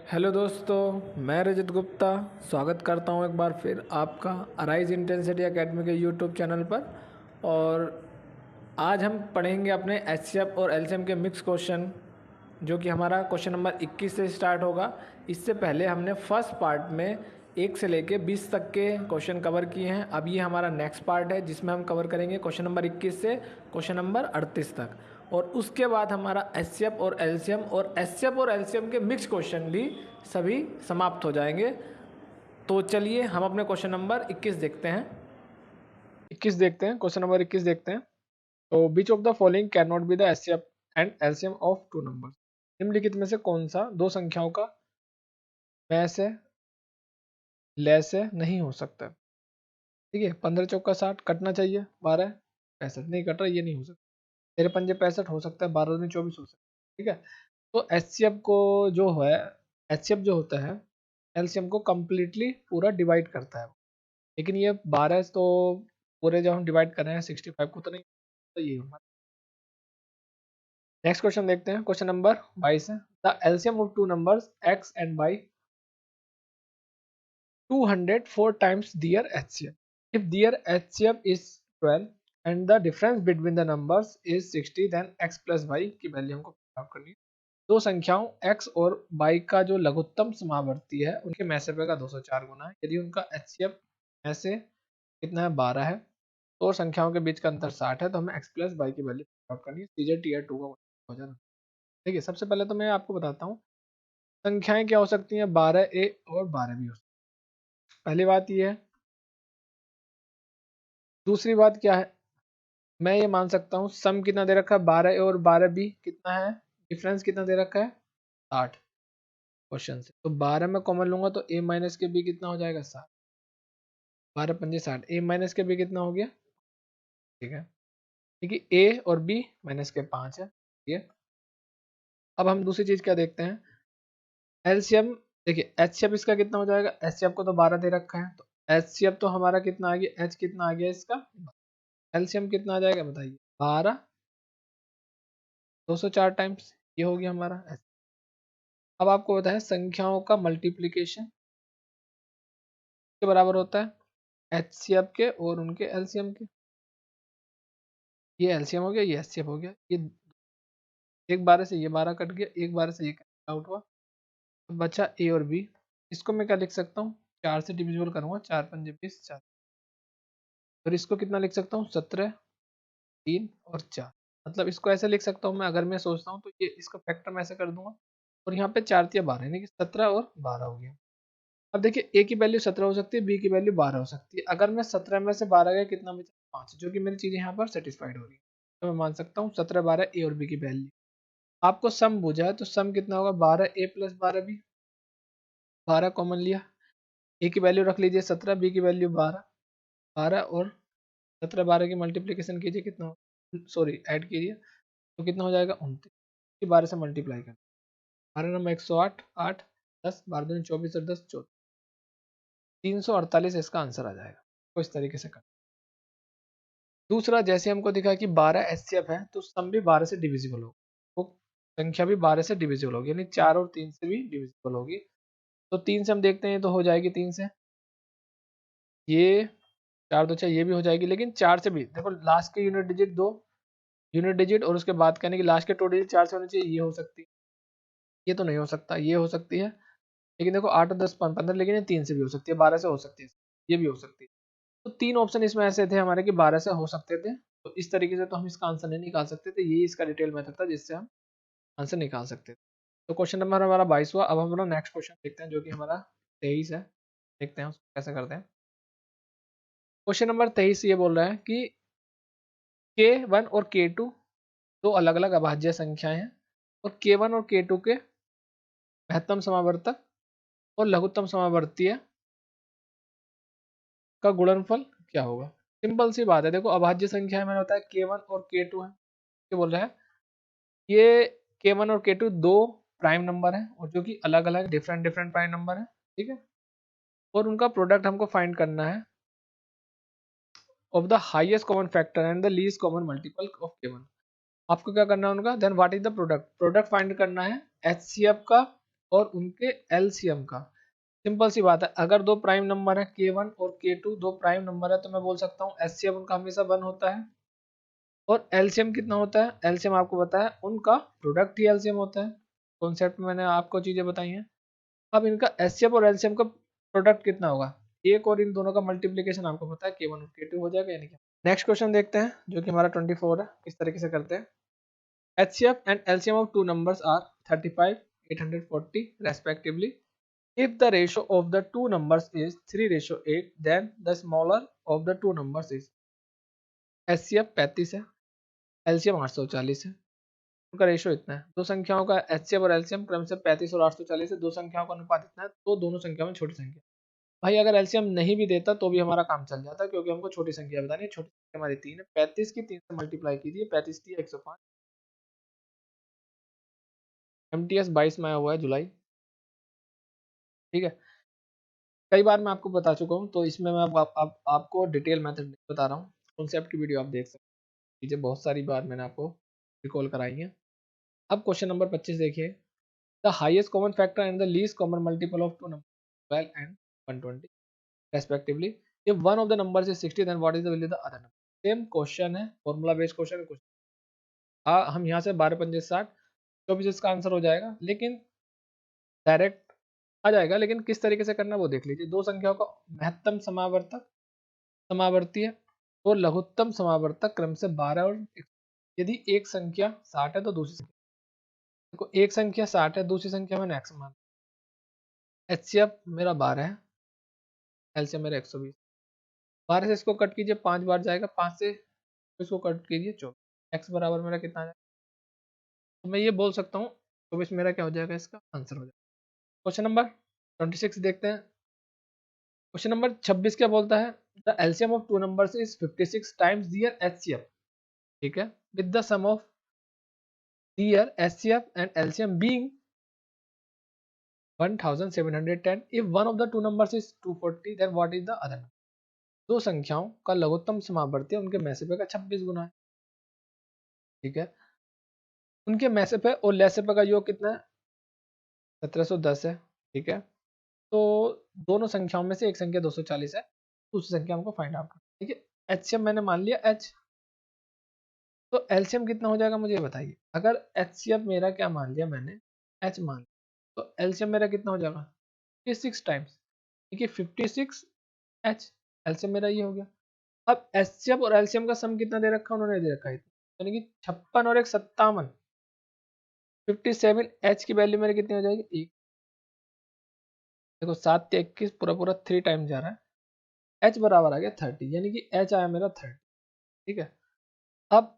Hello दोस्तों, मैं रजत गुप्ता स्वागत करता हूं एक बार फिर आपका अराइज इंटेंसिटी एकेडमी के यूट्यूब चैनल पर। और आज हम पढ़ेंगे अपने एचसीएफ और एलसीएम के मिक्स क्वेश्चन, जो कि हमारा क्वेश्चन नंबर 21 से स्टार्ट होगा। इससे पहले हमने फर्स्ट पार्ट में 1 से लेके 20 तक के क्वेश्चन कवर किए हैं। अब ये हमारा नेक्स्ट पार्ट है जिसमें हम कवर करेंगे क्वेश्चन नंबर 21 से क्वेश्चन नंबर 38 तक। और उसके बाद हमारा एचसीएफ और एलसीएम और एचसीएफ और एलसीएम के मिक्स क्वेश्चन भी सभी समाप्त हो जाएंगे। तो चलिए हम अपने क्वेश्चन नंबर 21 देखते हैं। 21 देखते हैं, क्वेश्चन नंबर 21 देखते हैं। तो which of the following can not be the HCF and LCM of two numbers. निम्नलिखित में से कौन सा दो संख्याओं का में से लेस है नहीं हो सकता। ठीक है, 15 चौका 60 कटना चाहिए, 12 65 नहीं कट रहा, ये नहीं हो सकता। तेरे पंजे 65 हो सकता है, 12 में 24 हो सकता है। ठीक है, तो एचसीएफ को जो है, एचसीएफ जो होता है एलसीएम को कंप्लीटली पूरा डिवाइड करता है। लेकिन ये 12 तो पूरे जब हम डिवाइड कर रहे हैं 65 को तो नहीं, तो ये होगा। नेक्स्ट क्वेश्चन देखते हैं, क्वेश्चन नंबर 22 है। The LCM of two numbers x and y 204 times their HCF. If their HCF is 12 and the difference between the numbers is 60, then x plus y की वैल्यू हमको प्राप्त करनी है। दो संख्याओं x और y का जो लघुत्तम समावर्ती है उनके मैसेपे का 204 गुना है। यदि उनका HCF में से कितना है 12 है तो और संख्याओं के बीच का अंतर 60 है, तो हमें x प्लस y की वैल्यू प्राप्त करनी है। सीधे टीयर 2 का हो जाना। देखिए, सबसे पहले तो मैं आपको बताता हूँ संख्याएं क्या हो सकती हैं, 12a और 12 भी हो सकती है। पहली बात ये है। दूसरी बात क्या है, मैं ये मान सकता हूँ सम कितना दे रखा है 12 और 12 बी कितना है, डिफरेंस कितना दे रखा है 60 क्वेश्चन से। तो 12 में कॉमन लूंगा तो a माइनस के बी कितना हो जाएगा 60, 12 पंजे 60, a माइनस के बी कितना हो गया। ठीक है, देखिए a और b माइनस के 5 है। ठीक है, अब हम दूसरी चीज क्या देखते हैं, एलसीएम। देखिए एचसीएफ इसका कितना हो जाएगा, एचसीएफ को तो 12 दे रखा है, तो एचसीएफ तो हमारा कितना आ गया, एच कितना आ गया इसका, एलसीएम कितना आ जाएगा बताइए 12, 204 टाइम्स, ये हो गया हमारा। अब आपको बताया संख्याओं का मल्टीप्लीकेशन के बराबर होता है एचसीएफ के और उनके एलसीएम के। ये एलसीएम हो गया, ये एचसीएफ हो गया। ये एक बार से ये 12 कट गया, एक बार से ये आउट हुआ, अब बचा ए और बी। इसको मैं क्या लिख सकता हूँ, 4 से डिविजिबल करूंगा, 4 पंजे 20 4। और इसको कितना लिख सकता हूँ 17, 3 और 4। मतलब इसको ऐसे लिख सकता हूँ मैं, अगर मैं सोचता हूँ तो ये इसका फैक्टर मैं ऐसे कर दूंगा और यहाँ पे 4 या 12 यानी कि 17 और 12 हो गया। अब देखिए ए की वैल्यू 17 हो सकती है, बी की वैल्यू 12 हो सकती है। अगर मैं 17 में से 12 गया कितना बचा 5, जो कि मेरी चीजें यहाँ पर सेटिस्फाइड हो रही है। तो मैं मान सकता हूँ 17 12 ए और बी की वैल्यू। आपको सम पूछा है तो सम कितना होगा 12 ए प्लस 12 बी, 12 कॉमन लिया, ए की वैल्यू रख लीजिए 17, बी की वैल्यू 12, 12 और 17 12 की मल्टीप्लीकेशन कीजिए, कितना सॉरी ऐड कीजिए तो कितना हो जाएगा 29। 12 से मल्टीप्लाई कर 12 नंबर 108, 8 10 12 दूनी 24 और 10 14, 348 इसका आंसर आ जाएगा। तो इस तरीके से कर। दूसरा, जैसे हमको दिखा कि 12 एचसीएफ है तो सम भी 12 से डिविजिबल होगा, तो संख्या भी 12 से डिविजिबल होगी, यानी 4 और 3 से भी डिविजिबल होगी। तो 3 से हम देखते हैं तो हो जाएगी 3 से, ये 4 दो 6 ये भी हो जाएगी। लेकिन 4 से भी देखो लास्ट के यूनिट डिजिट 2 यूनिट डिजिट और उसके बाद कहने की लास्ट के 2 डिजिट 4 से होनी चाहिए, ये हो सकती है, ये तो नहीं हो सकता, ये हो सकती है। लेकिन देखो 8 और 10 15, लेकिन ये 3 से भी हो सकती है, 12 से हो सकती है, ये भी हो सकती है। तो 3 ऑप्शन इसमें ऐसे थे हमारे कि 12 से हो सकते थे। तो इस तरीके से तो हम इसका आंसर नहीं निकाल सकते थे, यही इसका डिटेल मेथड था जिससे हम आंसर निकाल सकते थे। तो क्वेश्चन नंबर हमारा 22 हुआ। अब हम अपना नेक्स्ट क्वेश्चन देखते हैं जो कि हमारा 23 है। देखते हैं उसको कैसे करते हैं। क्वेश्चन नंबर 23 ये बोल रहा है कि K1 और K2 दो अलग अलग अभाज्य संख्याएं हैं और K1 और K2 के महत्तम समावर्तक और लघुत्तम समावर्तीय का गुणनफल क्या होगा। सिंपल सी बात है, देखो अभाज्य संख्या है, मैंने बताया K1 और K2 है। क्या बोल रहा है, ये K1 और K2 दो प्राइम नंबर है और जो कि अलग अलग डिफरेंट डिफरेंट प्राइम नंबर है। ठीक है, और उनका प्रोडक्ट हमको फाइंड करना है of the highest common factor and the least common multiple of K1। आपको क्या करना है उनका, then what is the product, product find करना है एचसीएफ का और उनके एलसीएम का। सिंपल सी बात है, अगर दो प्राइम नंबर है K1 और K2 दो प्राइम नंबर है तो मैं बोल सकता हूँ एचसीएफ उनका हमेशा 1 होता है। और एलसीएम कितना होता है? एलसीएम आपको पता है उनका प्रोडक्ट ही एलसीएम होता है। कॉन्सेप्ट में मैंने आपको चीजें बताई हैं। अब इनका एचसीएफ और एलसीएम का प्रोडक्ट कितना होगा? एक और इन दोनों का मल्टीप्लीकेशन आपको पता है K1 और K2 हो जाएगा यानी कि। नेक्स्ट क्वेश्चन देखते हैं जो कि हमारा 24 है, किस तरीके से करते हैं। HCF and LCM of two numbers are 35, 840 respectively. If the ratio of the two numbers is 3:8, then the smaller of the two numbers is। HCF 35 है, LCM 840 है, उनका रेशियो इतना है। दो संख्याओं का HCF और LCM क्रम से 35 और 840 है, दो संख्याओं का अनुपात इतना है, तो दोनों संख्याओं में छोटी संख्या। भाई अगर LCM नहीं भी देता तो भी हमारा काम चल जाता, क्योंकि हमको छोटी संख्या बतानी है। छोटी संख्या हमारी 3 है, 35 की 3 से मल्टीप्लाई कीजिए, 35 3 105। MTS 22 में आया हुआ है जुलाई, ठीक है। कई बार मैं आपको बता चुका हूँ, तो इसमें मैं आपको डिटेल मेथड बता रहा हूँ। कॉन्सेप्ट की वीडियो आप देख सकते हैं, चीज़ें बहुत सारी बार मैंने आपको रिकॉल कराई हैं। अब क्वेश्चन नंबर 25 देखिए। The highest common factor and the least common multiple of two number 12 and 120 respectively. If one of the numbers is 60 then what is the value of the other number. Same question है, formula based question है कुछ। हम यहाँ से 12 पंजे 60, 24 इसका answer हो जाएगा, लेकिन डायरेक्ट आ जाएगा, लेकिन किस तरीके से करना वो देख लीजिए। दो संख्याओं का महत्तम समावर्तक समावर्तीय और लघुत्तम समावर्तक क्रम से 12 और यदि एक संख्या 60 है तो दूसरी संख्या, देखो एक संख्या 60 है, दूसरी संख्या मैंने x मान। एचसीएफ मेरा 12 है, एलसीएम मेरा 120। 12 से इसको कट कीजिए 5 बार जाएगा, 5 से इसको कट कीजिए 24। x बराबर मेरा कितना आ जाएगा? तो मैं ये बोल सकता हूँ 24 मेरा क्या हो जाएगा, इसका आंसर हो जाएगा। क्वेश्चन नंबर 26 देखते हैं। क्वेश्चन नंबर 26 क्या बोलता है? The LCM of two numbers is 56 times their HCF, ठीक है, with the sum of their HCF and LCM being 1710। if one of the two numbers is 240 then what is the other number। दो संख्याओं का लघुत्तम समावर्ती उनके मैसेपे का 26 गुना है, ठीक है। उनके मैसेपे और लैसेपे का योग कितना है? 1710 है, ठीक है। तो दोनों संख्याओं में से एक संख्या 240 है, दूसरी संख्या हमको फाइंड आउट करना है, ठीक है। एचसीएम मैंने मान लिया h, तो एलसीएम कितना हो जाएगा मुझे ये बताइए। अगर एचसीएफ मेरा क्या मान लिया मैंने, h मान लिया, तो एलसीएम मेरा कितना हो जाएगा? 56 टाइम्स, ठीक है, 56 h। एलसीएम मेरा ये हो गया। अब एचसीएफ और एलसीएम का सम कितना दे रखा है? उन्होंने दे रखा है यानी कि 56 और एक 57। 57 एच की वैल्यू मेरी कितनी हो जाएगी? एक। देखो 7 से 21 पूरा पूरा 3 टाइम जा रहा है, एच बराबर आ गया 30, यानी कि एच आया मेरा 30, ठीक है। अब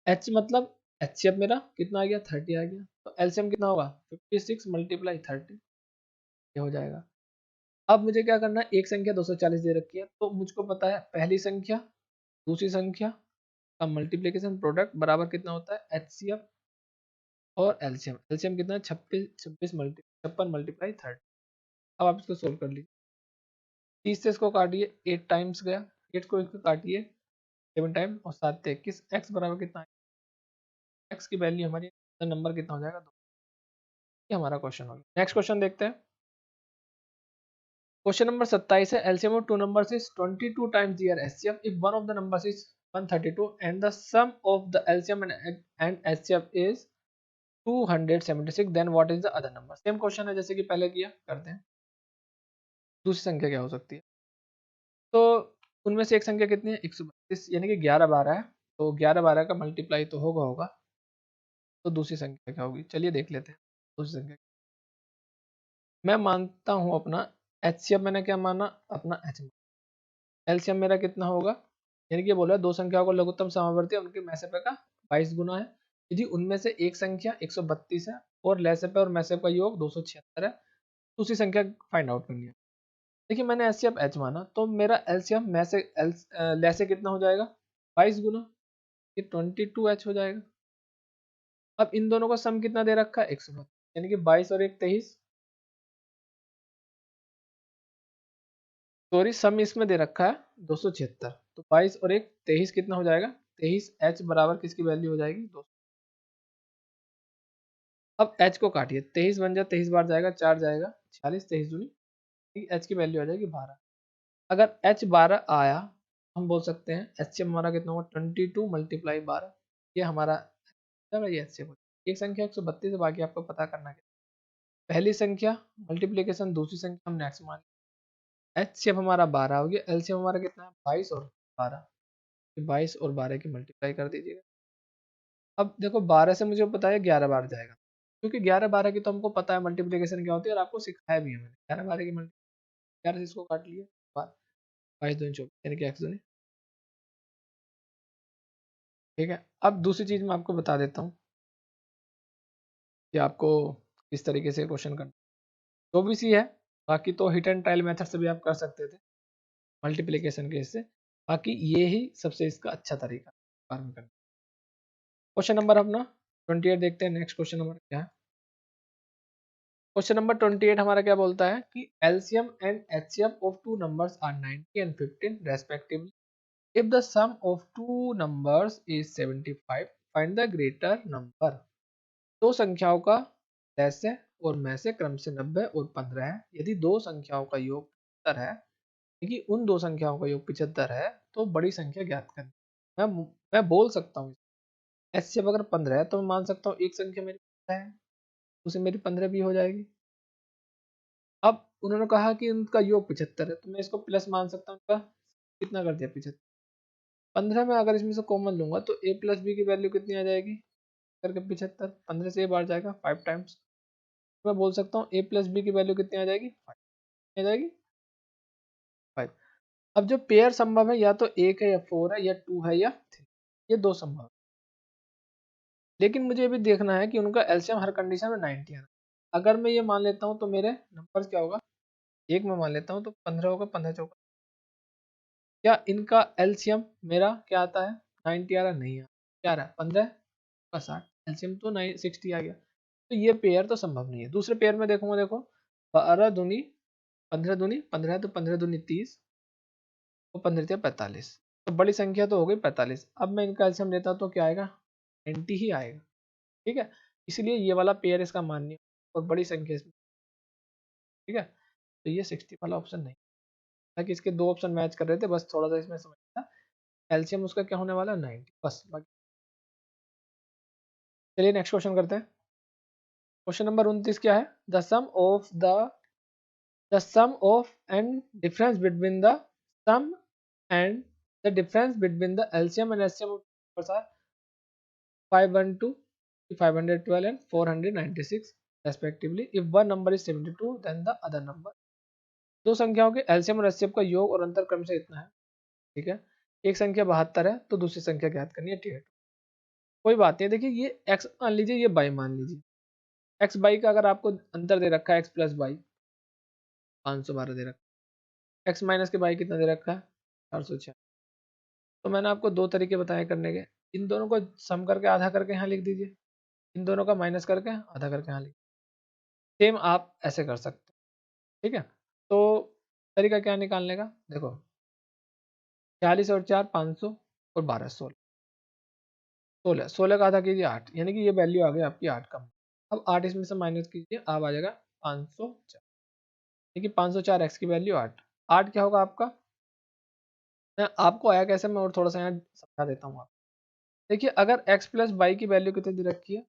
एच मतलब एचसीएफ मेरा कितना आ गया? 30 आ गया, तो एलसीएम कितना होगा? 56 मल्टीप्लाई 30, ये हो जाएगा। अब मुझे क्या करना है, एक संख्या 240 दे रखी है, तो मुझको पता है पहली संख्या दूसरी संख्या का मल्टीप्लीकेशन प्रोडक्ट बराबर कितना होता है? एचसीएफ और एलसीएम। एलसीएम कितना है? 56 मल्टीप्लाई 30। अब आप इसको सोल्व कर लीजिए। 30 से इसको काटिए, 8 टाइम्स गया, 8 को इसको काटिए 7 टाइम, और 7 से 21, एक्स बराबर कितना है? एक्स की वैल्यू हमारी नंबर कितना हो जाएगा? 2। ये हमारा क्वेश्चन हो गया। नेक्स्ट क्वेश्चन देखते हैं। क्वेश्चन नंबर 27 है। LCM of two numbers is 22 times their HCF if one of the numbers is 132 and the sum of the LCM and HCF is 276 then what is the other number. Same question है जैसे कि पहले किया, करते हैं। दूसरी संख्या क्या हो सकती है? तो उनमें से एक संख्या कितनी है? 132, यानी कि 11 12 है, तो 11 12 का मल्टीप्लाई तो होगा। तो दूसरी संख्या क्या होगी? चलिए देख लेते हैं दूसरी संख्या। मैं मानता हूं अपना एचसीएफ, मैंने क्या माना? अपना एच। एलसीएम मेरा कितना होगा? यानी कि बोला दो संख्याओं को लघुत्तम समावर्ती उनके मैसेपे का 22 गुना है, यदि उनमें से एक संख्या 132 है और लैसेपे और मैसेप का योग 276 है, दूसरी संख्या फाइंड आउट करनी है। देखिए मैंने एचसीएफ एच माना, तो मेरा एलसीएम लैसे कितना हो जाएगा? 22 गुना, ये 22h हो जाएगा। अब इन दोनों का सम कितना दे रखा है? 132, यानी कि 22 और 1 23, सॉरी सम इसमें दे रखा है 276, तो 22 और 1 23 कितना हो जाएगा? 23h बराबर किसकी वैल्यू हो जाएगी? 2। अब h को काटिए, 23 बन जाए, 23 बार जाएगा, 4 जाएगा, 46, 23 दूनी, h की वैल्यू आ जाएगी 12। अगर h 12 आया, हम बोल सकते हैं HCF हमारा कितना होगा, 22 मल्टीप्लाई 12, ये हमारा ये HCF। एक संख्या 132 है, बाकी आपको पता करना है। पहली संख्या मल्टीप्लीकेशन, दूसरी संख्या हम नेक्स्ट मान, HCF हमारा 12 हो गया, LCM हमारा कितना है 22 और 12, 22 और 12 की मल्टीप्लाई कर दीजिएगा। अब देखो 12 से मुझे पता है 11 बार जाएगा, क्योंकि 11 12 की तो हमको पता है मल्टीप्लिकेशन क्या होती है और आपको सिखाया भी है मैंने। 11 12 की मल्टी, 11 से इसको काट लिए, 22 दूनी 24, यानी कि x दूनी। ठीक है, अब दूसरी चीज मैं आपको बता देता हूँ कि आपको किस तरीके से क्वेश्चन करना, जो भी सी है। बाकी तो हिट एंड ट्रायल मेथड से भी आप कर सकते थे मल्टीप्लिकेशन के इससे, बाकी ये ही सबसे इसका अच्छा तरीका करना। क्वेश्चन नंबर अपना 28 देखते हैं, नेक्स्ट क्वेश्चन नंबर क्या है। क्वेश्चन नंबर 28 हमारा क्या बोलता है कि LCM and HCF of two numbers are 90 and 15 respectively, if the sum of two numbers is 75, find the greater number. दो संख्याओं का लैस है और में से क्रम से 90 और 15 है। यदि दो संख्याओं का योग 75 है, यदि उन दो संख्याओं का योग 75 है, तो बड़ी संख्या ज्ञात करनी। मैं बोल सकता हूँ HCF अगर 15 है तो मैं मान सकता हूँ एक संख्या मेरी 15 है, उसे मेरी 15 भी हो जाएगी। अब उन्होंने कहा कि उनका योग 75 है, तो मैं इसको प्लस मान सकता हूँ, उनका कितना कर दिया 75, 15 में अगर इसमें से कॉमन लूंगा तो a प्लस बी की वैल्यू कितनी आ जाएगी करके 75, 15 से ये बार जाएगा 5 टाइम्स, मैं बोल सकता हूँ a प्लस बी की वैल्यू कितनी आ जाएगी 5, आ जाएगी 5। अब जो पेयर संभव है या तो 1 है या 4 है या 2 है या 3, ये दो संभव है। लेकिन मुझे ये भी देखना है कि उनका एलसीएम हर कंडीशन में 90 आना। अगर मैं ये मान लेता हूँ तो मेरे नंबर्स क्या होगा, एक मैं मान लेता हूँ तो 15 होगा, 15 चौका, क्या इनका एलसीएम मेरा क्या आता है 90 आ रहा, नहीं आ क्या आ रहा है 15 का 60, एलसीएम तो 60 आ गया। तो ये पेयर तो संभव नहीं है। दूसरे पेयर में देखूंगा, देखो 12 दूनी 15 दूनी 15 है, तो 15 दूनी 30 और 15 45, तो बड़ी संख्या तो हो गई 45। अब मैं इनका एलसीएम लेता हूँ तो क्या आएगा 90 ही आएगा। ठीक है, इसलिए ये वाला पेयर इसका मान्य और बड़ी संख्या इसमें। ठीक है, तो ये 60 वाला ऑप्शन नहीं, ताकि इसके दो ऑप्शन मैच कर रहे थे, बस थोड़ा सा इसमें समझना। एलसीएम उसका क्या होने वाला है 90 बस, बाकी। चलिए नेक्स्ट क्वेश्चन करते हैं। क्वेश्चन नंबर 29 क्या है, the sum of and difference between the sum and the difference between the LCM and HCM of are 512, 512 and 496 respectively. If one number is 72, then the other number। दो संख्याओं के LCM और HCF का योग और अंतर क्रम से इतना है। ठीक है, एक संख्या 72 है तो दूसरी संख्या ज्ञात करनी है 68। कोई बात नहीं, देखिए ये x मान लीजिए, ये y मान लीजिए। x y का अगर आपको अंतर दे रखा है x प्लस वाई 512 दे रखा है, x माइनस के y कितना दे रखा है 406। तो मैंने आपको दो तरीके बताए करने के, इन दोनों को सम करके आधा करके यहाँ लिख दीजिए, इन दोनों का माइनस करके आधा करके यहाँ लिख, सेम आप ऐसे कर सकते हो। ठीक है, तो तरीका क्या निकालने का, देखो 40 और 4 500 और 12 16, 16 का आधा कीजिए 8, यानी कि ये वैल्यू आ गई आपकी 8 का। अब 8 इसमें से माइनस कीजिए, अब आ जाएगा 504, देखिए 504 एक्स की वैल्यू 8, 8 क्या होगा आपका, मैं आपको आया कैसे, मैं और थोड़ा सा यहाँ समझा देता हूँ आप। देखिए अगर x प्लस वाई की वैल्यू कितनी दे रखी है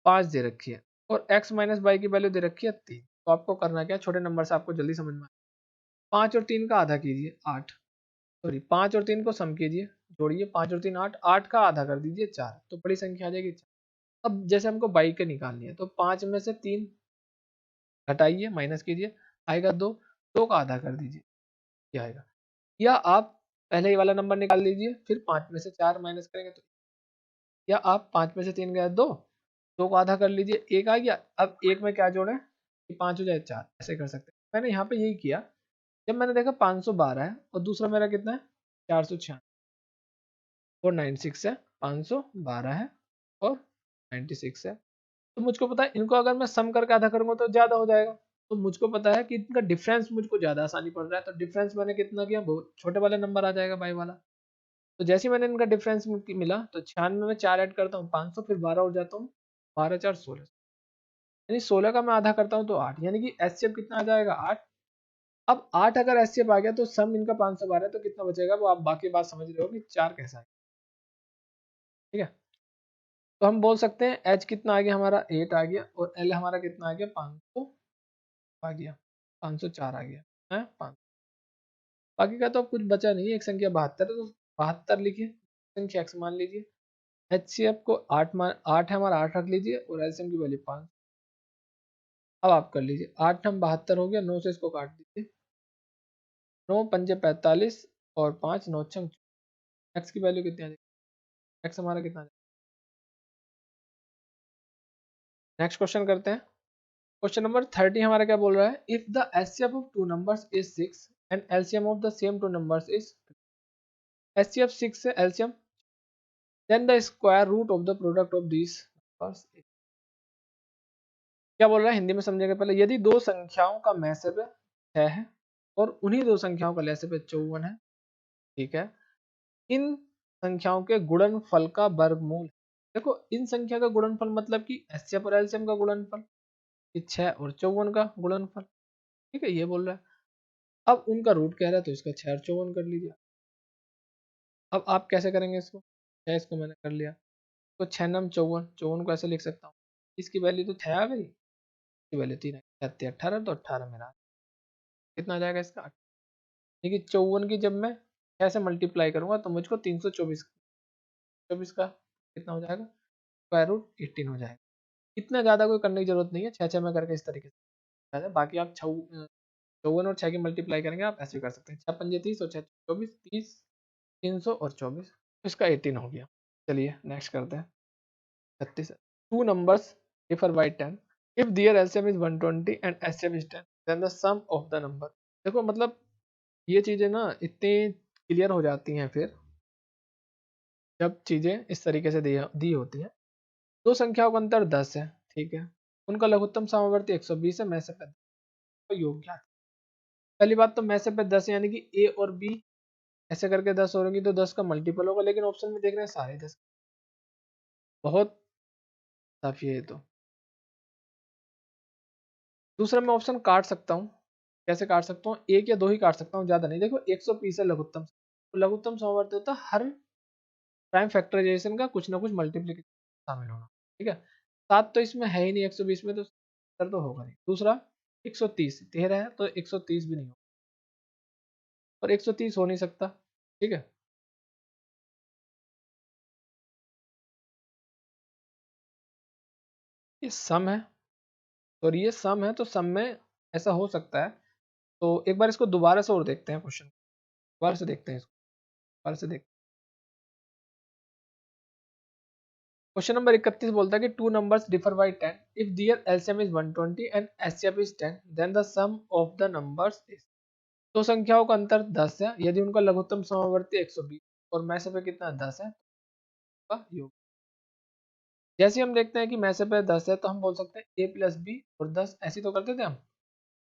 5 दे रखी है, और x माइनस वाई की वैल्यू दे रखी है 3, तो आपको करना क्या है, छोटे नंबर से आपको जल्दी समझ में 5 और 3 का आधा कीजिए 8, सॉरी 5 और 3 को सम कीजिए, जोड़िए 5 और 3 8, 8 का आधा कर दीजिए 4, तो बड़ी संख्या आ जाएगी 4। अब जैसे हमको बाई के निकालनी है, तो 5 में से 3 घटाइए माइनस कीजिए, आएगा 2, 2 का आधा कर दीजिए, क्या आएगा। या आप पहले ये वाला नंबर निकाल लीजिए, फिर 5 में से 4 माइनस करेंगे तो, या आप 5 में से 3 गया 2, 2 को आधा कर लीजिए, 1 आ गया। अब एक में क्या जोड़े कि 5 हो जाए 4, ऐसे कर सकते हैं। मैंने यहाँ पे यही किया, जब मैंने देखा 512 है और दूसरा मेरा कितना है 496 और 96 है, 512 है और 96 है, तो मुझको पता है इनको अगर मैं सम करके आधा करूंगा तो ज्यादा हो जाएगा। तो मुझको पता है कि इनका डिफरेंस मुझको ज्यादा आसानी पड़ रहा है, तो डिफरेंस मैंने कितना किया, बहुत छोटे वाले नंबर आ जाएगा बाई वाला। तो जैसे ही मैंने इनका डिफरेंस मिला तो 96 में 4 ऐड करता हूँ 500, फिर 12 उड़ जाता हूँ, 12 4 16, यानी 16 का मैं आधा करता हूँ तो 8, यानी कि एचसीएफ कितना आ जाएगा 8। अब 8 अगर एचसीएफ आ गया तो सम इनका 512 है, तो कितना बचेगा वो आप बाकी बात समझ रहे हो कि 4 कैसा है। ठीक है, तो हम बोल सकते हैं एच कितना आ गया हमारा 8 आ गया, और एल हमारा कितना आ गया 500 आ गया, 504 आ गया है 5। बाकी का तो अब कुछ बचा नहीं है, एक संख्या 72 है तो 72 लिखिए, संख्या x मान लीजिए, एचसीएफ को 8 मान 8 है हमारा 8 रख लीजिए, और एलसीएम की वैल्यू 5। अब आप कर लीजिए, 8 हम 72 हो गया, 9 से इसको काट दीजिए, 9 पंजे 45 और 5 9 छंग, एक्स की वैल्यू कितनी आ जाएगी, एक्स हमारा कितना आ जाएगा। नेक्स्ट क्वेश्चन करते हैं। क्वेश्चन नंबर 30 हमारा क्या बोल रहा है, if the HCF of two numbers is 6 and LCM of the same two numbers is, HCF 6 है, LCM, then the square root of the product of this numbers. क्या बोल रहा है हिंदी में समझेंगे पहले, यदि दो संख्याओं का मैसेप 6 है और उन्हीं दो संख्याओं का लैसेप 54 है, ठीक है, इन संख्याओं के गुणनफल का वर्गमूल। देखो इन संख्या का गुणनफल मतलब कि एचसीएफ और एलसीएम का गुणनफल, 6 और 54 का गुणनफल, ठीक है, ये बोल रहा है। अब उनका रूट कह रहा है तो इसका 6 और 54 कर लीजिए। अब आप कैसे करेंगे इसको, 6 इसको मैंने कर लिया, तो 6 नम 54, 54 को ऐसे लिख सकता हूँ, इसकी वैल्यू तो 6 आ गई, इसकी वैल्यू 3 है, 18, तो 18 मेरा कितना आ जाएगा इसका, देखिए 54 की जब मैं 6 से मल्टीप्लाई करूंगा तो मुझको 324, 24 का कितना हो जाएगा, स्क्वायर रूट 18 हो जाएगा। इतना ज़्यादा कोई करने की जरूरत नहीं है, 6 में करके इस तरीके से, बाकी आप 54 और 6 की मल्टीप्लाई करेंगे, आप ऐसे भी कर सकते हैं, 6 पंजे 30 और 6 24, 30, 300 और 24, इसका 18 हो गया। चलिए नेक्स्ट करते हैं 36। Two numbers differ by 10 if their LCM is 120 and HCF is 10 then the sum of the number. देखो मतलब ये चीज़ें ना इतनी क्लियर हो जाती हैं फिर जब चीज़ें इस तरीके से दी होती हैं। दो संख्याओं का अंतर 10 है, ठीक है, उनका लघुत्तम समावर्ती 120 है, मैं से योग क्या है? पहली बात तो मैं से 10 यानी कि ए और बी ऐसे करके 10 होंगी तो 10 का मल्टीपल होगा, लेकिन ऑप्शन में देख रहे हैं सारे 10, बहुत काफी है ये तो। दूसरा मैं ऑप्शन काट सकता हूँ, कैसे काट सकता हूँ, एक या दो ही काट सकता हूँ, ज्यादा नहीं। देखो 120 है लघुत्तम, तो लघुत्तम समावर्ती होता है हर प्राइम फैक्टराइजेशन का कुछ ना कुछ मल्टीप्लिकेशन शामिल होना, ठीक है। 7 तो इसमें है ही नहीं 120 में, तो 70 तो होगा नहीं। दूसरा 130 13 है तो 130 भी नहीं होगा, और 130 हो नहीं सकता, ठीक है। ये सम है, और ये सम है तो सम में ऐसा हो सकता है। तो एक बार इसको दोबारा से और देखते हैं, क्वेश्चन दोबारा से देखते हैं इसको, दोबारा से देखते हैं। क्वेश्चन नंबर 31 बोलता है कि two numbers differ by 10 if their LCM is 120 and HCF is 10 then the sum of the numbers is. दो संख्याओं का अंतर 10 है, यदि उनका लघुत्तम समावर्ती 120 और मैसे पे कितना 10 है, का योग। जैसे हम देखते हैं कि मैसे पे 10 है तो हम बोल सकते हैं a प्लस बी और 10, ऐसे तो करते थे हम।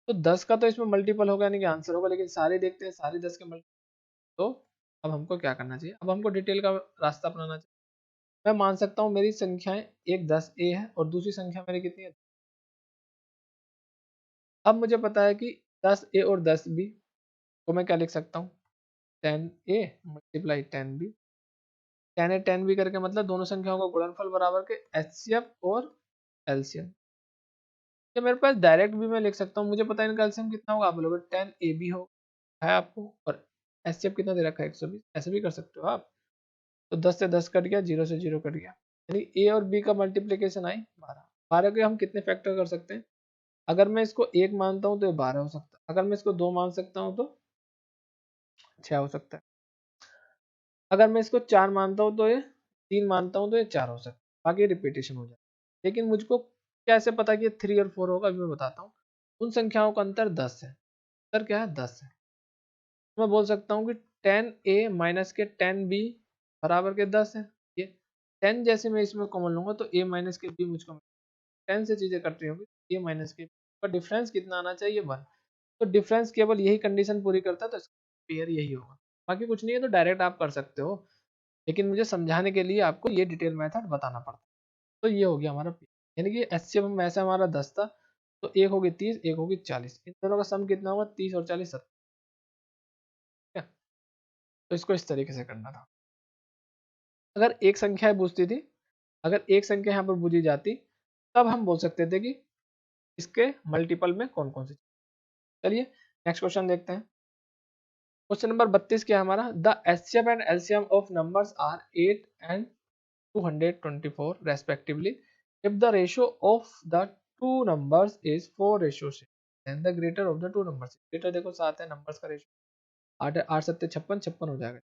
तो 10 का तो इसमें मल्टीपल होगा, यानी कि आंसर होगा, लेकिन सारे देखते हैं सारे 10 के मल्टीपल। तो अब हमको क्या करना चाहिए, अब हमको डिटेल का रास्ता अपनाना चाहिए। मैं मान सकता हूँ मेरी संख्याएं एक 10a है और दूसरी संख्या मेरी कितनी है। अब मुझे पता है कि 10a और 10b को मैं क्या लिख सकता हूँ, 10a multiply 10b, 10a 10b करके मतलब दोनों संख्याओं का गुणनफल बराबर के एचसीएफ और एलसीएम। ये मेरे पास डायरेक्ट भी मैं लिख सकता हूँ, मुझे पता है इनका एलसीएम कितना होगा, आप बोलोगे 10ab हो है आपको, और एचसीएफ कितना दे रखा है 120, ऐसे भी कर सकते हो आप। तो 10 से 10 कट गया, 0 से 0 कट गया, यानी ए और बी का मल्टीप्लीकेशन आई 12। 12 के हम कितने फैक्टर कर सकते हैं, अगर मैं इसको 1 मानता हूँ तो ये 12 हो सकता है, अगर मैं इसको 2 मान सकता हूँ तो 6 हो सकता है, अगर मैं इसको 4 मानता हूँ तो ये 3 मानता हूँ तो ये 4 हो सकता है, बाकी रिपीटेशन हो जाए। लेकिन मुझको कैसे पता कि ये 3 और 4 होगा, अभी मैं बताता हूँ। उन संख्याओं का अंतर 10 है, अंतर क्या है 10 है। मैं बोल सकता हूँ कि 10a माइनस के 10b बराबर के 10 है। ये 10 जैसे मैं इसमें कॉमन लूंगा तो a माइनस के b मुझको 10 से चीजें कट रही होंगी, a माइनस के का डिफरेंस कितना आना चाहिए 1। तो डिफरेंस केवल यही कंडीशन पूरी करता है, तो इसका पेयर यही होगा, बाकी कुछ नहीं है, तो डायरेक्ट आप कर सकते हो। लेकिन मुझे समझाने के लिए आपको ये डिटेल मेथड बताना पड़ता। तो ये हो गया हमारा P, यानी कि एचसीएफ में ऐसा हमारा 10 था, तो एक होगी 30, एक होगी 40, इन दोनों का सम कितना होगा? 30 और 40 70। ठीक है, तो इसको इस तरीके से करना था। अगर एक संख्या पूछती थी, अगर एक संख्या यहाँ पर पूछी जाती, तब हम बोल सकते थे कि इसके मल्टीपल में कौन कौन सी। चलिए नेक्स्ट क्वेश्चन देखते हैं। क्वेश्चन नंबर 32 क्या है हमारा? The HCF and LCM of numbers are 8 and 224 respectively. If the ratio of the two numbers is 4:6, then the greater of the two numbers. greater देखो 7 है, नंबर्स का रेशियो 8 है, 8 7 56, 56 हो जाएगा,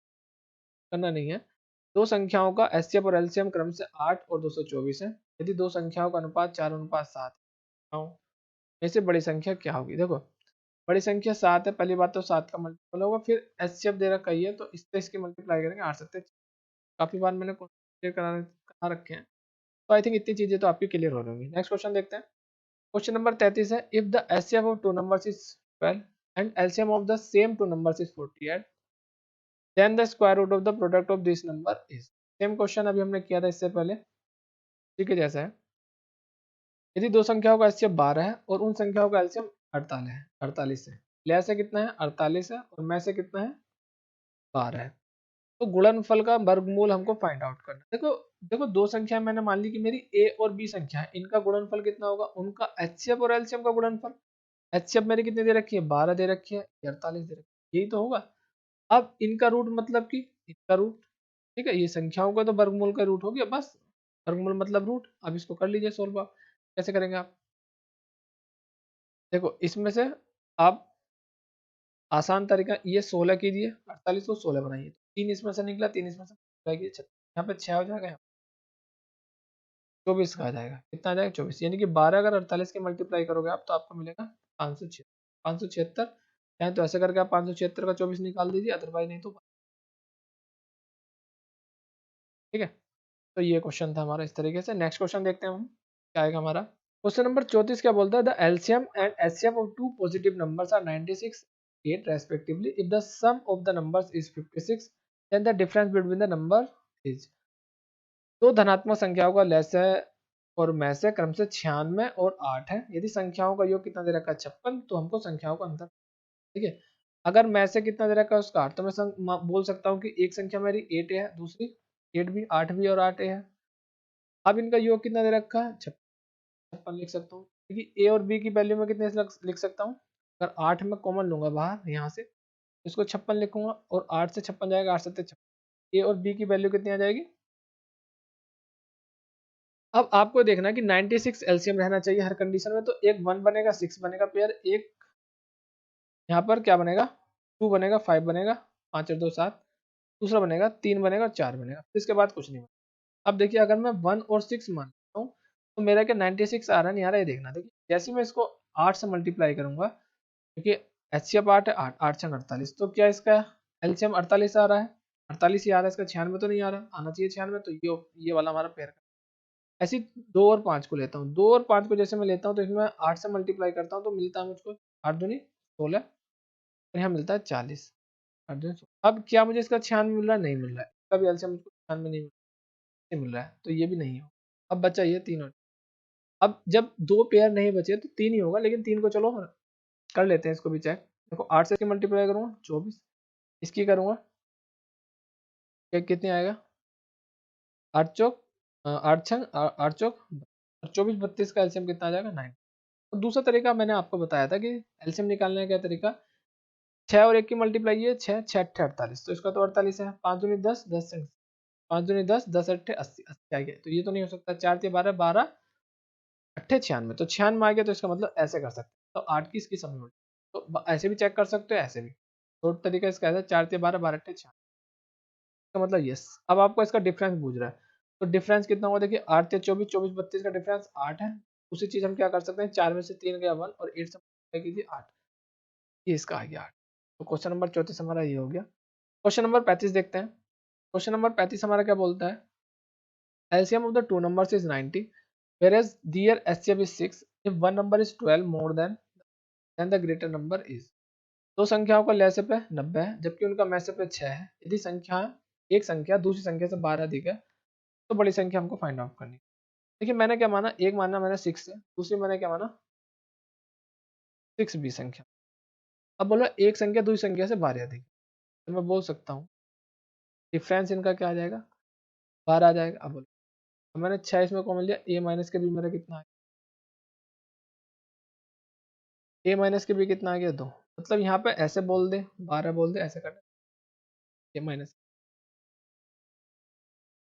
करना नहीं है। दो संख्याओं का एचसीएफ और एलसीएम क्रम से 8 और 224 है। यदि दो संख्याओं का अनुपात 4:7 में से बड़ी संख्या क्या होगी? देखो बड़ी संख्या 7 है, पहली बात तो 7 का मल्टीपल होगा, फिर एचसीएफ दे रखा ही है तो इससे इसकी मल्टीप्लाई करेंगे 8 7, काफी बार मैंने क्लियर करा रखे हैं, तो आई थिंक इतनी चीजें तो आपकी क्लियर हो रही होंगी। नेक्स्ट क्वेश्चन देखते हैं। क्वेश्चन नंबर 33 है, if the HCF of two numbers is 12 and LCM of the same two numbers is 48, then the square root of the product of this number is. Same question अभी हमने किया था इससे पहले, ठीक है, जैसा है। यदि दो संख्याओं का एचसीएफ 12 है और उन संख्याओं का एलसीएम 48 है, ले से कितना है? 48 है, और में से कितना है? 12 है। तो गुणनफल का वर्गमूल हमको फाइंड आउट करना है। देखो देखो दो संख्या मैंने मान ली कि मेरी ए और बी संख्या है, इनका गुणनफल कितना होगा? उनका एचसीएफ और एलसीएम का गुणनफल। एचसीएफ मेरी कितनी दे रखी है? 12 दे रखी है, 48 दे रखी है, यही तो होगा। अब इनका रूट मतलब कि इनका रूट, ठीक है, ये संख्याओं का तो वर्गमूल का रूट हो गया बस, वर्गमूल मतलब रूट। अब इसको कर लीजिए सोल्व आप। कैसे करेंगे आप? देखो इसमें से आप आसान तरीका ये 16 कीजिए, 48 को 16 बनाइए, 3 इसमें से निकला, 3 इसमें से यहाँ पे 6 हो जाएगा, 24 का आ जाएगा। कितना आ जाएगा? 24, यानी कि 12 अगर 48 के मल्टीप्लाई करोगे आप तो आपको मिलेगा 576। 576 चाहे तो ऐसे करके आप 576 का 24 निकाल दीजिए, अदरवाइज नहीं तो। ठीक है, तो ये क्वेश्चन था हमारा इस तरीके से। नेक्स्ट क्वेश्चन देखते हैं हम क्या आएगा हमारा। क्वेश्चन नंबर 34 क्या बोलता है? The LCM and HCF of two positive numbers are 96 8 respectively. If the sum of the numbers is 56, then the difference between the number is. दो धनात्मक संख्याओं का लैस है और में से क्रम से 96 और 8 है। यदि संख्याओं का योग कितना दे रखा है? 56, तो हमको संख्याओं का अंतर। ठीक है, अगर में से कितना दे रखा है उसका 8, तो मैं बोल सकता हूँ कि एक संख्या मेरी 8 है, दूसरी 8 भी, 8 भी और 8 है। अब इनका योग कितना दे रखा है? 56 लिख सकता हूँ, क्योंकि ए और बी की वैल्यू में कितने लिख सकता हूँ? अगर 8 में कॉमन लूंगा बाहर यहाँ से, इसको 56 लिखूंगा, और 8 से 56 जाएगा, 8 से 56, ए और बी की वैल्यू कितनी आ जाएगी? अब आपको देखना है कि 96 एलसीएम रहना चाहिए हर कंडीशन में, तो एक 1 बनेगा, 6 बनेगा पेयर, एक यहाँ पर क्या बनेगा? 2 बनेगा, 5 बनेगा, 5 और 2 7, दूसरा बनेगा 3 बनेगा, 4 बनेगा, फिर इसके बाद कुछ नहीं बनेगा। अब देखिए अगर मैं 1 और 6 मानता हूँ तो मेरा क्या 96 आ रहा है नहीं आ रहा है, ये देखना। देखिए जैसे मैं इसको 8 से मल्टीप्लाई करूंगा, क्योंकि एचसीएफ 8 है, 8 8 छंग 48, तो क्या इसका एलसीएम 48 आ रहा है? 48 ही आ रहा है, इसका 96 तो नहीं आ रहा, आना चाहिए 96, तो ये वाला हमारा पेयर का। ऐसी 2 और 5 को लेता हूँ, 2 और 5 को जैसे मैं लेता हूँ तो इसमें 8 से मल्टीप्लाई करता हूँ तो मिलता है मुझको 8 दूनी 16, और यहाँ मिलता है 40, 8 दूनी 16। अब क्या मुझे इसका 96 मिल रहा है? नहीं मिल रहा है, इसका भी एलसीएम मुझको 96 नहीं मिल रहा है, तो ये भी नहीं हो। अब बचा ये 3 और, अब जब 2 पेयर नहीं बचे तो 3 ही होगा, लेकिन 3 को चलो कर लेते हैं इसको भी चेक। देखो 8 से मल्टीप्लाई करूँगा 24, इसकी करूँगा कितनी आएगा? 8 चौक 8 छंग 8 चौक 24, 32 का एलसीएम कितना आ जाएगा? 9। और दूसरा तरीका मैंने आपको बताया था कि एलसीएम निकालने का क्या तरीका, 6 और 1 की मल्टीप्लाई है 6, 6 अट्ठे 48, तो इसका तो 48 है, 5 दूनी 10, 10 से 5 दूनी 10, 10 अट्ठे 80, 80 आ गया, तो ये तो नहीं हो सकता। 4 से 12, 12 अट्ठे 96, तो 96 आ गया, तो इसका मतलब ऐसे कर सकते हैं, तो 8 की इसकी सम होगी, तो ऐसे भी चेक कर सकते हो, ऐसे भी। तो तरीका इसका है 4 से 12, 12 अट्ठे 96, इसका मतलब यस। अब आपको इसका डिफरेंस पूछ रहा है, तो डिफरेंस कितना हुआ? देखिए 8 से 24, 24 32 का डिफरेंस 8 है। उसी चीज हम क्या कर सकते हैं, 4 में से 3 गया 1, और 8 से मल्टीप्लाई कीजिए 8, ये इसका आ गया 8। तो क्वेश्चन नंबर 34 हमारा ये हो गया। क्वेश्चन नंबर 35 देखते हैं। क्वेश्चन नंबर 35 हमारा क्या बोलता है? LCM of the two numbers is 90, whereas their HCF is 6. If one number is 12 more than the greater number is। दो संख्याओं का लैसे पे 90 है, जबकि उनका मैसे पे 6 है। यदि संख्या एक संख्या दूसरी संख्या से 12 अधिक है तो बड़ी संख्या हमको फाइंड आउट करनी है। देखिए मैंने क्या माना, एक माना मैंने 6 है, दूसरी मैंने क्या माना 6b संख्या। अब बोला एक संख्या दूसरी संख्या से 12 अधिक, तो मैं बोल सकता हूँ डिफरेंस इनका क्या आ जाएगा 12 आ जाएगा। अब बोलो, अब मैंने 6 इसमें कॉमन लिया, a माइनस के बी मेरा कितना है, a माइनस के बी कितना आ गया 2। मतलब यहाँ पे ऐसे बोल दे 12 बोल दे, ऐसे कर a माइनस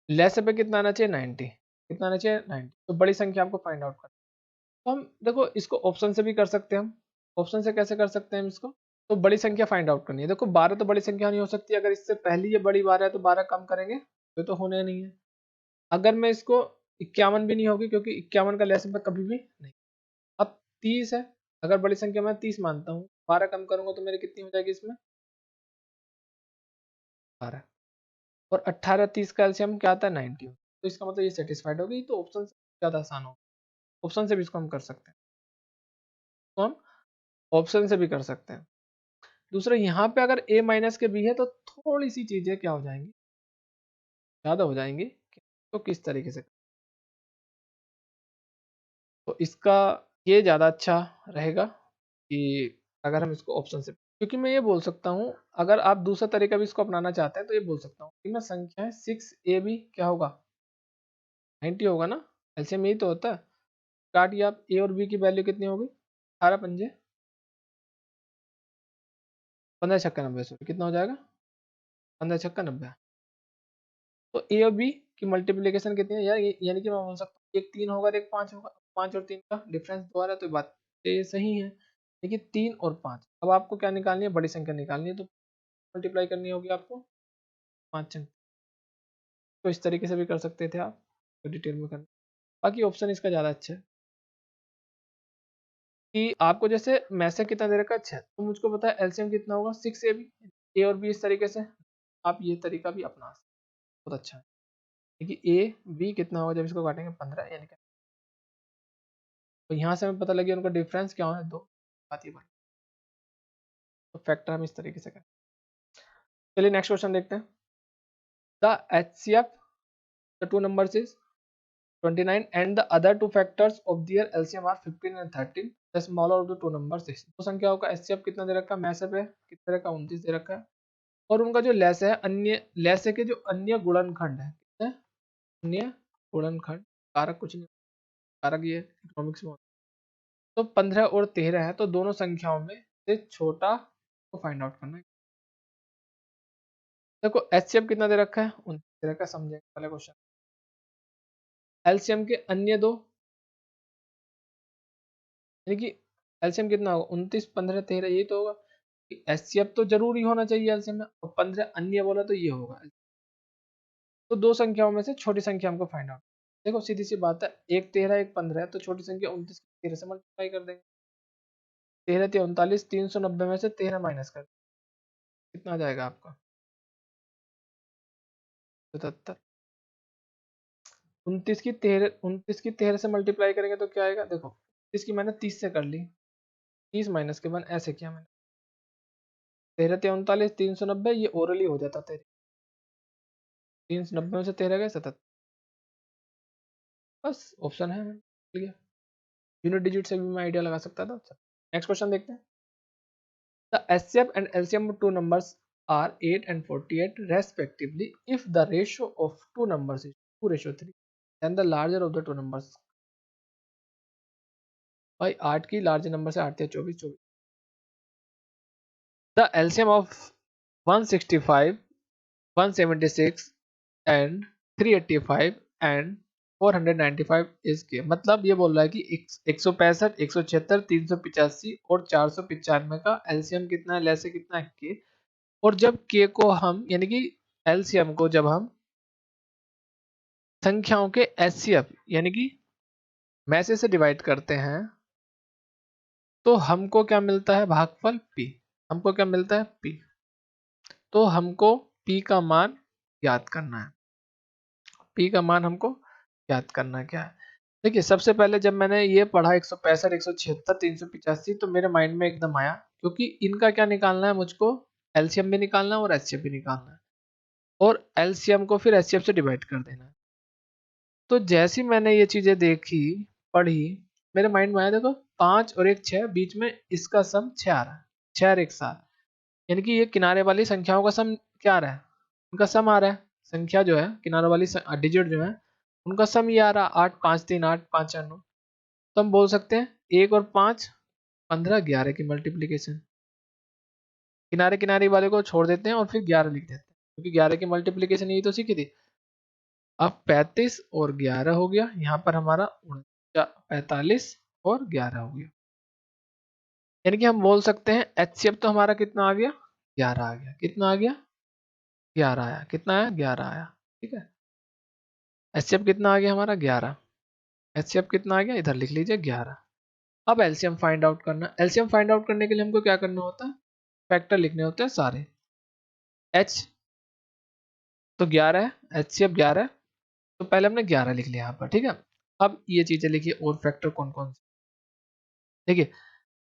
लेस पे कितना आना चाहिए 90, कितना आना चाहिए 90। तो बड़ी संख्या आपको फाइंड आउट करना। तो हम देखो इसको ऑप्शन से भी कर सकते हैं, हम ऑप्शन से कैसे कर सकते हैं हम इसको, तो बड़ी संख्या फाइंड आउट करनी है। देखो 12 तो बड़ी संख्या नहीं हो सकती, अगर इससे पहली ये बड़ी 12 है तो 12 कम करेंगे तो होने नहीं है। अगर मैं इसको 51 भी नहीं होगी क्योंकि 51 का लेस पे कभी भी नहीं। अब 30 है, अगर बड़ी संख्या मैं 30 मानता हूँ, 12 कम करूंगा तो मेरी कितनी हो जाएगी इसमें 12। और 18 30 का एलसीएम क्या आता है 90, तो इसका मतलब ये सेटिस्फाइड होगी। तो ऑप्शन से ज्यादा आसान होगा, ऑप्शन से भी इसको हम कर सकते हैं, तो हम ऑप्शन से भी कर सकते हैं। दूसरा यहाँ पे अगर a माइनस के b है तो थोड़ी सी चीजें क्या हो जाएंगी, ज्यादा हो जाएंगी। तो किस तरीके से, तो इसका ये ज्यादा अच्छा रहेगा कि अगर हम इसको ऑप्शन से, क्योंकि मैं ये बोल सकता हूँ अगर आप दूसरा तरीका भी इसको अपनाना चाहते हैं तो ये बोल सकता हूँ कि मैं संख्या है 6ab क्या होगा 90 होगा ना, एलसीएम यही तो होता है। काटिए आप, a और b की वैल्यू कितनी होगी 18 पंजे 15 छक्का 90, सॉरी कितना हो जाएगा 15 छक्का 90। तो ए और बी की मल्टीप्लीकेशन कितनी है यार, यानी कि मैं बोल सकता हूँ एक 3 होगा और एक 5 होगा, 5 और 3 का डिफरेंस 2 आ रहा है, तो बात ये सही है। देखिए 3 और 5, अब आपको क्या निकालनी है, बड़ी संख्या निकालनी है, तो मल्टीप्लाई करनी होगी आपको 5 से। तो इस तरीके से भी कर सकते थे आप, तो डिटेल में करना। बाकी ऑप्शन इसका ज़्यादा अच्छा है कि आपको जैसे मैसेज कितना दे रखा है 6, तो मुझको पता है एलसीएम कितना होगा 6ab, ए और बी, इस तरीके से आप ये तरीका भी अपना सकते हैं, बहुत अच्छा है। देखिए ए बी कितना होगा जब इसको काटेंगे 15, यानी कि तो यहाँ से हमें पता लगे उनका डिफरेंस क्या होना है 2, बात ये बनी। तो फैक्टर हम इस तरीके से करें। चलिए नेक्स्ट क्वेश्चन देखते हैं। The HCF the two numbers is 29 and the other two factors of their LCM are 15 and 13, the smaller of the two numbers is। दो संख्याओं का HCF कितना दे रखा है, मैसेज है कितने तरह का 29 दे रखा है, और उनका जो लेस है, अन्य लेस है के जो अन्य गुणनखंड है कितने, अन्य गुणनखंड, कारक कुछ नहीं, कारक ये इकोनॉमिक्स में, तो 15 और 13 है, तो दोनों संख्याओं में से छोटा को फाइंड आउट करना है। देखो एचसीएफ कितना दे रखा है 29 दे रखा है, समझेंगे पहले क्वेश्चन। एलसीएम के अन्य दो, यानी कि एलसीएम कितना होगा 29 15 13, यही तो होगा। एचसीएफ तो जरूरी होना चाहिए एलसीएम में, और 15 अन्य बोला तो ये होगा। तो दो संख्याओं में से छोटी संख्या हमको फाइंड आउट। देखो सीधी सी बात है, एक 13 एक 15 है, तो छोटी संख्या 29 13 से मल्टीप्लाई कर देंगे। 13 39, 390 में से 13 माइनस कर, कितना आ जाएगा आपका 77। 29 की 13 से मल्टीप्लाई करेंगे तो क्या आएगा, देखो इसकी मैंने 30 से कर ली, 30 माइनस के बाद ऐसे किया मैंने, 13 39 390, ये ओरली हो जाता 390 में से 13 गए 77, बस ऑप्शन है यूनिट डिजिट से भी मैं आइडिया लगा सकता था। नेक्स्ट क्वेश्चन देखते हैं। The HCF and LCM of two numbers are 8 and 48 respectively if the ratio of two numbers is 2:3, then the larger of the two numbers। भाई 8 की लार्ज नंबर से 8 या 24 24। The LCM of 165 176 and 385 and 495 is के, मतलब ये बोल रहा है कि 165 176 385 और 495 का एलसीएम कितना है, लेसे कितना है के, और जब के को हम यानी कि एलसीएम को जब हम संख्याओं के एचसीएफ यानी कि मैसे से डिवाइड करते हैं तो हमको क्या मिलता है, भागफल पी। हमको क्या मिलता है पी, तो हमको पी का मान याद करना है। पी का मान हमको याद करना है क्या है। देखिए सबसे पहले जब मैंने ये पढ़ा 165 176 385, तो मेरे माइंड में एकदम आया क्योंकि इनका क्या निकालना है, मुझको एलसीएम भी निकालना है और एचसीएफ भी निकालना है। और एलसीएम को फिर एचसीएफ से डिवाइड कर देना है। तो जैसी मैंने ये चीजें देखी पढ़ी, मेरे माइंड में आया, देखो 5 और 1 6, बीच में इसका सम 6 आ रहा है, 6 और 1 7, यानी कि ये किनारे वाली संख्याओं का सम क्या आ रहा है, उनका सम आ रहा है। संख्या जो है किनारे वाली डिजिट जो है उनका सम ये आ रहा है, 8 5 3 8 5 4 9। तो हम बोल सकते हैं 1 और 5 15 11 की मल्टीप्लीकेशन, किनारे किनारे वाले को छोड़ देते हैं और फिर 11 लिख देते हैं, क्योंकि 11 की मल्टीप्लीकेशन यही तो सीखी थी। अब 35 और 11 हो गया, यहाँ पर हमारा 45 और 11 हो गया, यानी कि हम बोल सकते हैं एचसीएफ तो हमारा कितना आ गया, 11 आ गया। कितना आ गया, 11 आया। कितना आया, 11 आया। ठीक है, एचसीएफ कितना आ गया हमारा, 11। एचसीएफ कितना आ गया, इधर लिख लीजिए 11। अब एलसीएम फाइंड आउट करना। एलसीएम फाइंड आउट करने के लिए हमको क्या करना होता है, फैक्टर लिखने होते हैं सारे। एच तो 11 है, एचसीएफ 11 है, तो पहले हमने 11 लिख लिया यहाँ पर। ठीक है, अब ये चीजें लिखिए और फैक्टर कौन कौन से। देखिए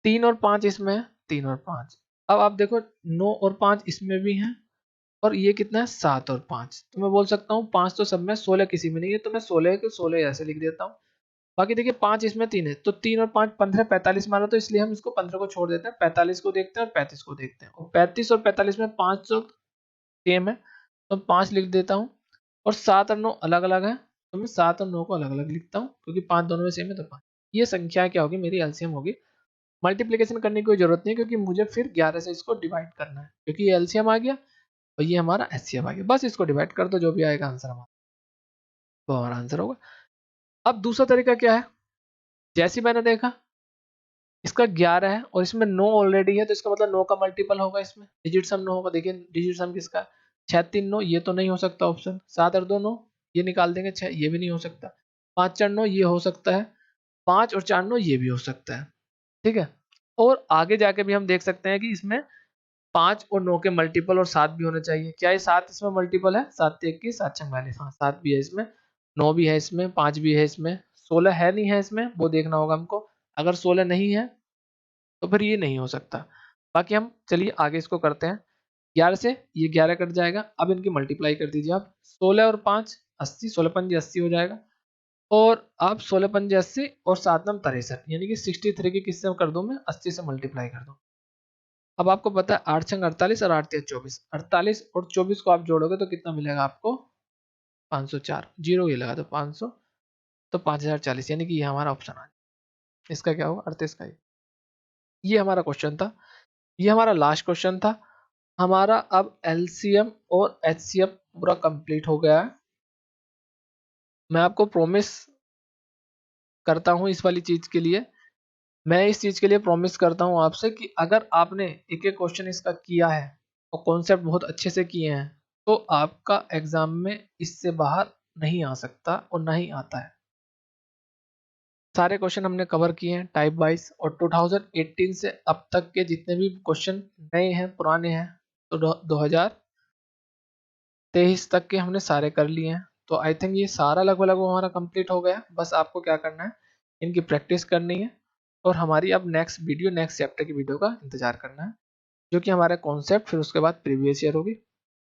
3 और 5 इसमें है, 3 और 5। अब आप देखो 9 और 5 इसमें भी हैं, और ये कितना है, 7 और 5। तो मैं बोल सकता हूँ 5 तो सब में, 16 किसी में नहीं है, तो मैं 16 के 16 ऐसे लिख देता हूँ। बाकी देखिए 5 इसमें 3 है, तो 3 और 5 15 45 मारा, तो इसलिए हम इसको 15 को छोड़ देते हैं, 45 को देखते हैं और 35 को देखते हैं। और 35 और 45 में 5 तो सेम है, तो 5 लिख देता हूँ। और 7 और 9 अलग अलग है, तो मैं 7 और 9 को अलग अलग लिखता हूँ, क्योंकि 5 दोनों में सेम है, तो 5। ये संख्या क्या होगी, मेरी एलसीएम होगी। मल्टीप्लीकेशन करने की कोई जरूरत नहीं है, क्योंकि मुझे फिर 11 से इसको डिवाइड करना है, क्योंकि ये एलसीएम आ गया और ये हमारा एचसीएफ आ गया। बस इसको डिवाइड कर दो, जो भी आएगा आंसर हमारा, वो हमारा आंसर होगा। अब दूसरा तरीका क्या है, जैसे मैंने देखा इसका 11 है और इसमें 9 ऑलरेडी है, तो इसका मतलब 9 का मल्टीपल होगा, इसमें डिजिट सम 9 होगा। देखिए डिजिट सम किसका, 6 3 9, ये तो नहीं हो सकता ऑप्शन। 7 और 2 9, ये निकाल देंगे, 6 ये भी नहीं हो सकता। 5 4 9 ये हो सकता है, 5 और 4 9 ये भी हो सकता है। ठीक है, और आगे जाके भी हम देख सकते हैं कि इसमें 5 और 9 के मल्टीपल और 7 भी होने चाहिए। क्या ये 7 इसमें मल्टीपल है, 7 21 7 44, हाँ 7 भी है इसमें, 9 भी है इसमें, 5 भी है इसमें, 16 है नहीं है इसमें, वो देखना होगा हमको। अगर 16 नहीं है तो फिर ये नहीं हो सकता। बाकी हम चलिए आगे इसको करते हैं। 11 से ये 11 कट जाएगा, अब इनकी मल्टीप्लाई कर दीजिए आप। 16 और 5 80, 16 पंजे 80 हो जाएगा, और आप 16 पंजे 80 और 7 नम 63, यानी कि 63 की किससे कर दूं मैं, 80 से मल्टीप्लाई कर दूं। अब आपको पता है 8 छंग 48 और 8 3 24, 48 और 24 को आप जोड़ोगे तो कितना मिलेगा आपको, 504। जीरो ये लगा तो 500, तो 5040, यानी कि ये हमारा ऑप्शन आ, इसका क्या होगा, 38 का। ये हमारा क्वेश्चन था, ये हमारा लास्ट क्वेश्चन था हमारा। अब एलसीएम और एचसीएफ पूरा कंप्लीट हो गया है। मैं आपको प्रॉमिस करता हूँ इस वाली चीज के लिए, मैं इस चीज के लिए प्रॉमिस करता हूँ आपसे कि अगर आपने एक एक क्वेश्चन इसका किया है और कॉन्सेप्ट बहुत अच्छे से किए हैं, तो आपका एग्जाम में इससे बाहर नहीं आ सकता और नहीं आता है। सारे क्वेश्चन हमने कवर किए हैं टाइप वाइज, और 2018 से अब तक के जितने भी क्वेश्चन नए हैं पुराने हैं, तो 2023 तक के हमने सारे कर लिए हैं। तो आई थिंक ये सारा लगभग लगभग हमारा कंप्लीट हो गया। बस आपको क्या करना है, इनकी प्रैक्टिस करनी है, और हमारी अब नेक्स्ट वीडियो, नेक्स्ट चैप्टर की वीडियो का इंतजार करना है, जो कि हमारा कॉन्सेप्ट, फिर उसके बाद प्रीवियस ईयर होगी।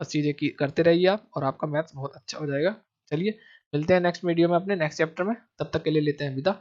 बस चीज़ें की करते रहिए आप, और आपका मैथ्स बहुत अच्छा हो जाएगा। चलिए मिलते हैं नेक्स्ट वीडियो में अपने नेक्स्ट चैप्टर में, तब तक के लिए लेते हैं विदा।